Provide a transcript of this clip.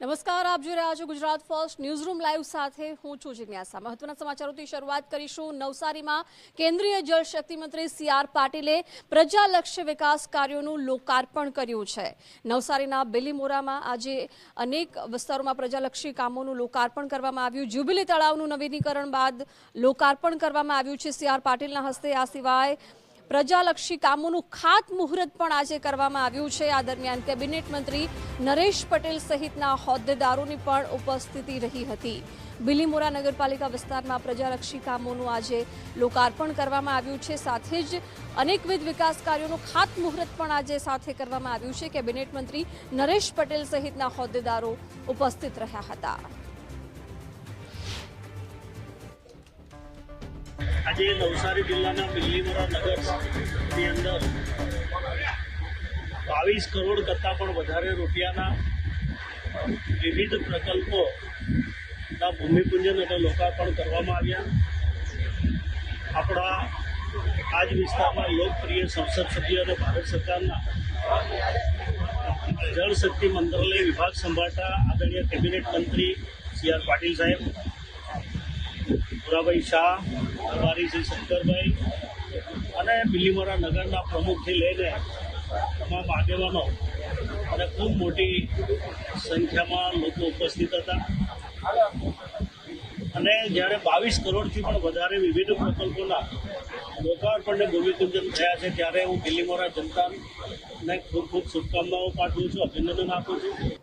નમસ્કાર, આપ જોઈ રહ્યા છો ગુજરાત ફર્સ્ટ ન્યૂઝરૂમ લાઈવ સાથે હું છું જિજ્ઞાસા। મહત્વના સમાચારોથી શરૂઆત કરીશું। નવસારીમાં કેન્દ્રીય જળશક્તિ મંત્રી સી.આર. પાટીલે પ્રજાલક્ષી વિકાસ કાર્યોનું લોકાર્પણ કર્યું છે। નવસારીના બિલીમોરામાં આજે અનેક વિસ્તારોમાં પ્રજાલક્ષી કામોનું લોકાર્પણ કરવામાં આવ્યું। જ્યુબિલી તળાવનું નવીનીકરણ બાદ લોકાર્પણ કરવામાં આવ્યું છે સી.આર. પાટીલના હસ્તે। આ સિવાય પ્રજાલક્ષી કામોનું ખાતમુહૂર્ત પણ આજે કરવામાં આવ્યું છે। આ દરમિયાન કેબિનેટ મંત્રી નરેશ પટેલ સહિતના હોદ્દેદારોની પણ ઉપસ્થિતિ રહી હતી। બિલીમોરા નગરપાલિકા વિસ્તારમાં પ્રજાલક્ષી કામોનું આજે લોકાર્પણ કરવામાં આવ્યું છે। સાથે જ અનેકવિધ વિકાસ કાર્યોનું ખાતમુહૂર્ત પણ આજે સાથે કરવામાં આવ્યું છે। કેબિનેટ મંત્રી નરેશ પટેલ સહિતના હોદ્દેદારો ઉપસ્થિત રહ્યા હતા। આજે નવસારી જિલ્લાના બિલીમોરા નગરની અંદર 22 કરોડ કરતાં પણ વધારે રૂપિયાના વિવિધ પ્રકલ્પોના ભૂમિપૂજન અને લોકાર્પણ કરવામાં આવ્યા। આપણા આ જ વિસ્તારમાં લોકપ્રિય સંસદ સભ્ય અને ભારત સરકારના જળશક્તિ મંત્રાલય વિભાગ સંભાળતા આદરણીય કેબિનેટ મંત્રી સી.આર. પાટીલ સાહેબ, ભુરાભાઈ શાહ, પ્રભારી શ્રી શંકરભાઈ અને બિલીમોરા નગરના પ્રમુખથી લઈને તમામ આગેવાનો અને ખૂબ મોટી સંખ્યામાં લોકો ઉપસ્થિત હતા। અને જ્યારે 22 કરોડથી પણ વધારે વિવિધ પ્રકલ્પોના લોકાર્પણ અને ભૂમિપૂજન થયા છે, ત્યારે હું બિલીમોરા જનતાને ખૂબ ખૂબ શુભકામનાઓ પાઠવું છું, અભિનંદન આપું છું।